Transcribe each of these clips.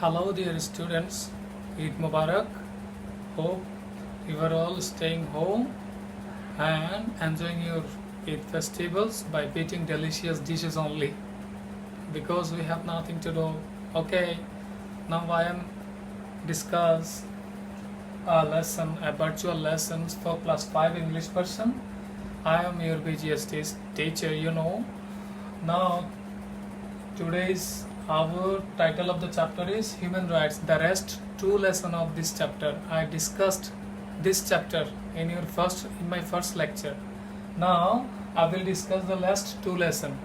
Hello, dear students. Eid Mubarak. Hope you are all staying home and enjoying your Eid festivals by eating delicious dishes only because we have nothing to do. Okay, now I am discuss a virtual lessons for class 5 English person. I am your BGS teacher, Now, today's our title of the chapter is Human Rights. The rest two lesson of this chapter. I discussed this chapter in my first lecture. Now I will discuss the last two lesson.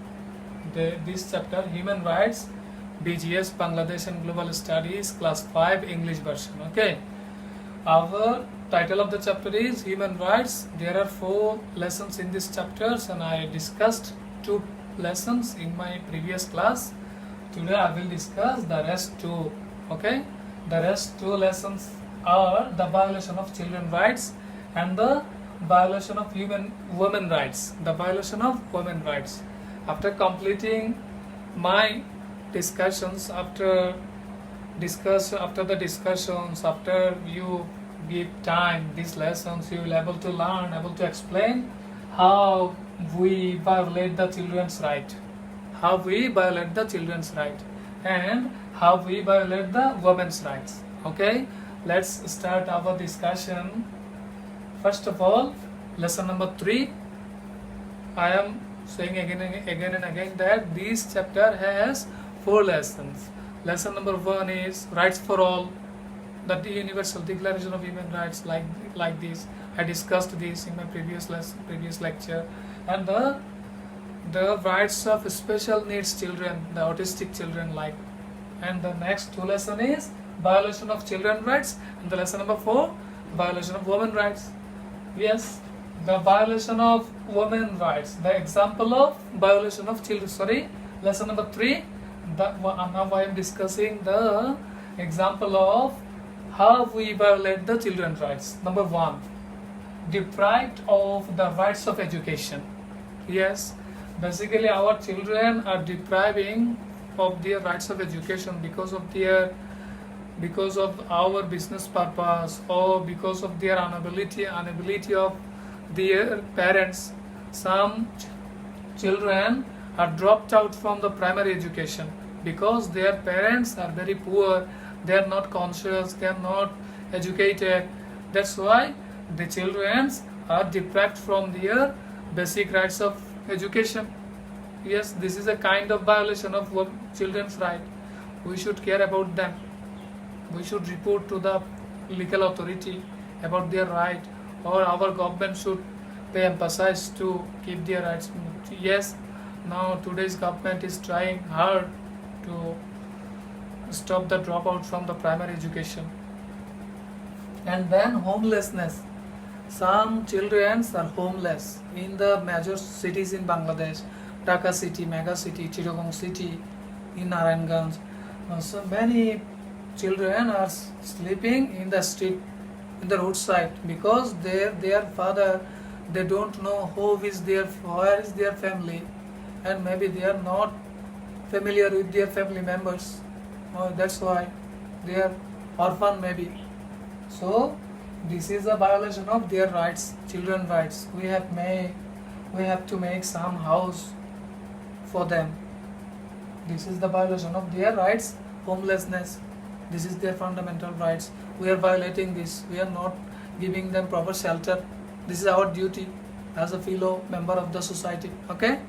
This chapter Human Rights, BGS Bangladesh and Global Studies Class 5 English version. Okay. Our title of the chapter is Human Rights. There are 4 lessons in this chapters and I discussed 2 lessons in my previous class. Today I will discuss the rest 2. Okay, the rest 2 lessons are the violation of children's rights and the violation of women rights. The violation of women rights. After completing my discussions, after the discussions, after you give time these lessons, you will able to learn, able to explain how we violate the children's right, how we violate the children's right, and how we violate the women's rights. Okay, let's start our discussion. First of all, lesson number 3. I am saying again and again that this chapter has 4 lessons. Lesson number 1 is rights for all, the Universal Declaration of Human Rights, like this. I discussed this in my previous lecture. And the rights of special needs children, the autistic children, like. And the next 2 lesson is violation of children's rights, and the lesson number 4, violation of women rights. Yes, the violation of women rights, the example of violation of children. Lesson number 3. Now I am discussing the example of how we violate the children's rights. Number 1, deprived of the rights of education. Yes, basically our children are depriving of their rights of education because of our business purpose, or because of their inability of their parents. Some children are dropped out from the primary education because their parents are very poor, they are not conscious, they are not educated. That's why the children are deprived from their basic rights of education. Yes, this is a kind of violation of children's right. We should care about them. We should report to the legal authority about their right, or our government should pay emphasis to keep their rights. Yes, now today's government is trying hard to stop the dropout from the primary education. And then homelessness. Some children are homeless in the major cities in Bangladesh, Dhaka city, Mega city, Chittagong city, in Narayanganj. So many children are sleeping in the street, in the roadside, because their father, they don't know where is their family, and maybe they are not familiar with their family members. That's why they are orphan maybe. So this is a violation of their rights, children's rights. We have to make some house for them. This is the violation of their rights. Homelessness, this is their fundamental rights. We are violating this. We are not giving them proper shelter. This is our duty as a fellow member of the society. Okay.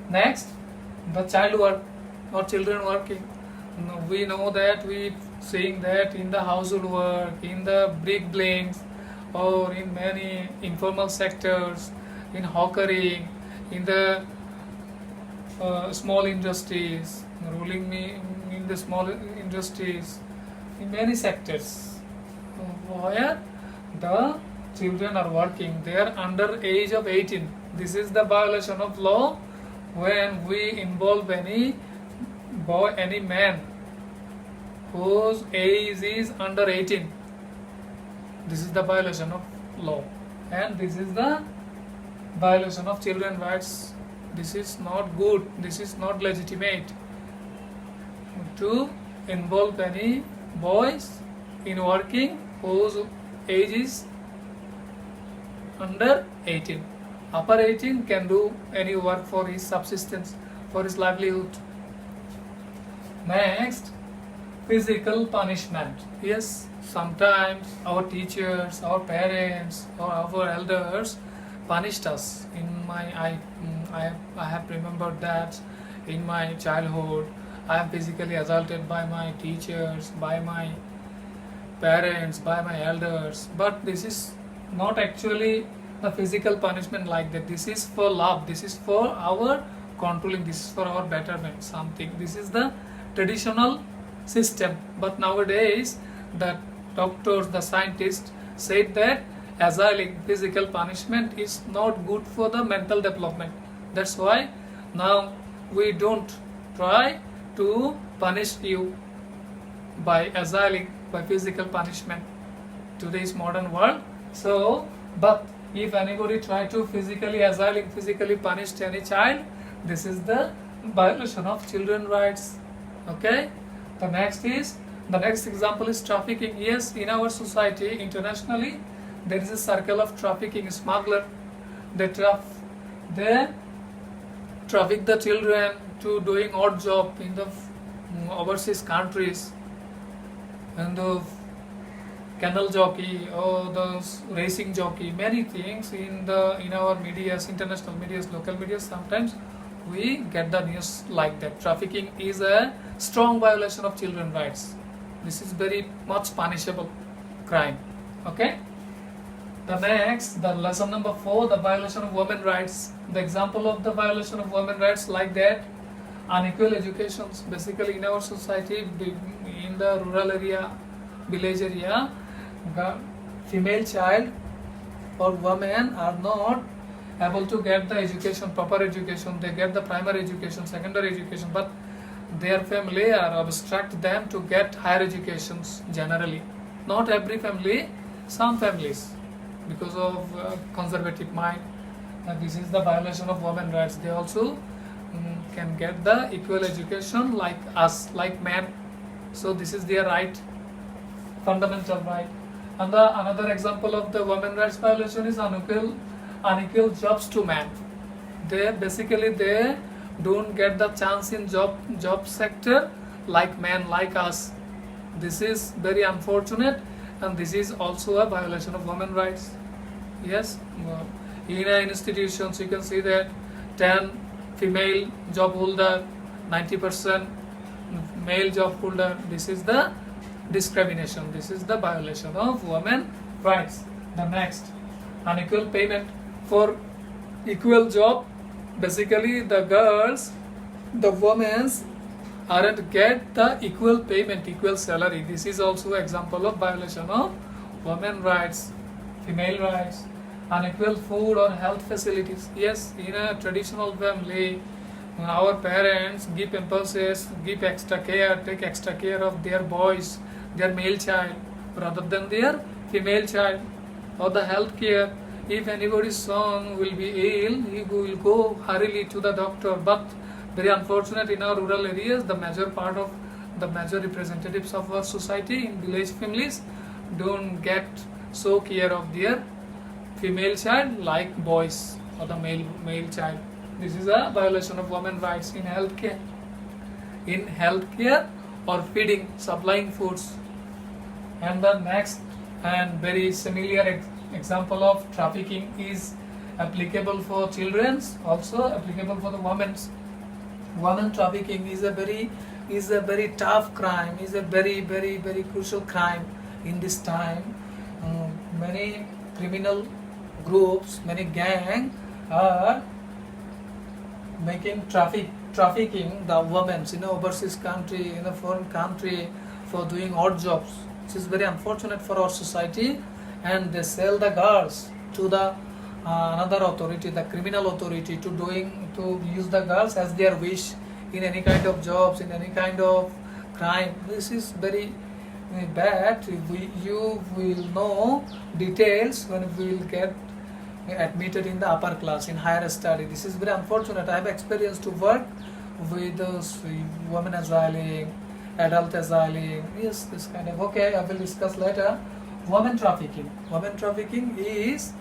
Next, the child work or children working. We know that we seeing that in the household work, in the brick lanes, or in many informal sectors, in hawkering, in the small industries, in the small industries, in many sectors where the children are working, they are under age of 18. This is the violation of law when we involve any man whose age is under 18. This is the violation of law, and this is the violation of children's rights. This is not good, this is not legitimate to involve any boys in working whose age is under 18. Upper 18 can do any work for his subsistence, for his livelihood. Next, physical punishment. Yes, sometimes our teachers, our parents, or our elders punished us. I have remembered that in my childhood I am physically assaulted by my teachers, by my parents, by my elders. But this is not actually the physical punishment like that. This is for love. This is for our controlling. This is for our betterment. Something. This is the traditional system. But nowadays, the doctors, the scientists said that asylum, physical punishment is not good for the mental development. That's why now we don't try to punish you by asylum, by physical punishment, today's modern world. So, but if anybody try to physically punish any child, this is the violation of children's rights. Okay. The next example is trafficking. Yes, in our society, internationally, there is a circle of trafficking, smuggler. They traffic the children to doing odd job in the overseas countries, and the canal jockey or the racing jockey, many things in our medias, international medias, local medias. Sometimes we get the news like that. Trafficking is a strong violation of children's rights. This is very much punishable crime. Okay. The lesson number 4, the violation of women's rights. The example of the violation of women's rights like that, unequal education. Basically, in our society, in the rural area, village area, female child or women are not able to get the education, proper education. They get the primary education, secondary education, but their family are obstruct them to get higher educations generally. Not every family, some families, because of conservative mind. This is the violation of women's rights. They also can get the equal education like us, like men. So this is their right, fundamental right. And another example of the women's rights violation is unequal jobs to men. They don't get the chance in job sector like men, like us. This is very unfortunate, and this is also a violation of women's rights. Yes, in institutions you can see that 10 female job holder, 90% male job holder. This is the discrimination. This is the violation of women's rights. The next, unequal payment for equal job. Basically, the girls, the women aren't get the equal payment, equal salary. This is also example of violation of women's rights, female rights. Unequal food or health facilities. Yes, in a traditional family, our parents give emphasis, give extra care, take extra care of their boys, their male child, rather than their female child. Or the health care. If anybody's son will be ill, he will go hurriedly to the doctor. But very unfortunate, in our rural areas, the major representatives of our society in village families don't get so care of their female child like boys or the male child. This is a violation of women's rights in healthcare. In healthcare or feeding, supplying foods. And the next and very similar example of trafficking is applicable for children, also applicable for the women's. Women trafficking is a very tough crime, is a very crucial crime in this time. Many criminal groups, many gangs are making trafficking the women in an overseas country, in a foreign country, for doing odd jobs. This is very unfortunate for our society, and they sell the girls to the another authority, the criminal authority, to use the girls as their wish in any kind of jobs, in any kind of crime. This is very bad. You will know details when we will get admitted in the upper class, in higher study. This is very unfortunate. I have experience to work with those women asylum adult asyling, yes, this kind of. Okay, I will discuss later. Women trafficking. Women trafficking is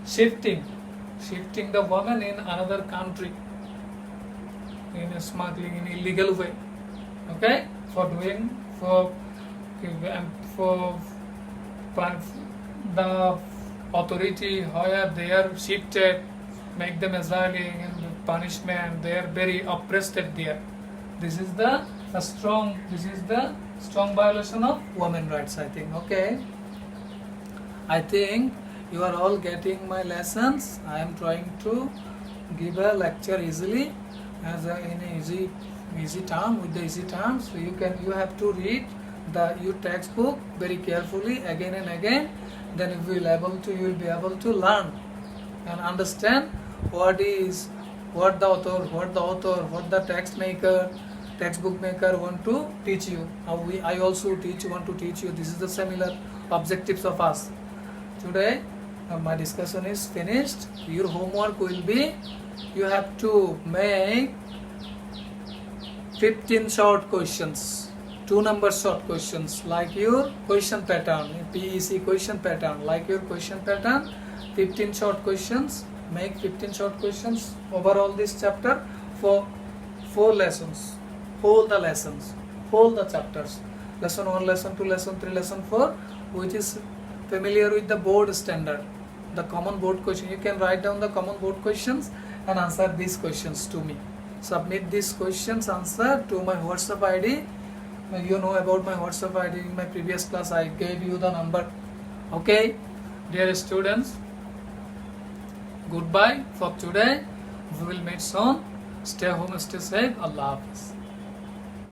shifting the woman in another country in a smuggling in illegal way. Okay, for the authority where they are shifted, make them asyling and punishment. They are very oppressed there. This is the strong violation of women rights, I think. Okay, I think you are all getting my lessons. I am trying to give a lecture easily, in easy term, with the easy terms. So you have to read your textbook very carefully again and again. Then you will be able to learn and understand what the author, what the textbook maker want to teach you. I also want to teach you. This is the similar objectives of us. Today my discussion is finished. Your homework will be, you have to make 15 short questions, 2 number short questions, like your question pattern, PEC question pattern, like your question pattern. 15 short questions. Make 15 short questions overall this chapter for 4 lessons. Hold the chapters. Lesson 1, lesson 2, lesson 3, lesson 4, which is familiar with the board standard, the common board question. You can write down the common board questions and answer these questions to me. Submit these questions answer to my WhatsApp ID. You know about my WhatsApp ID. In my previous class I gave you the number. Okay, dear students, goodbye for today. We will meet soon. Stay home, stay safe. Allah Hafiz.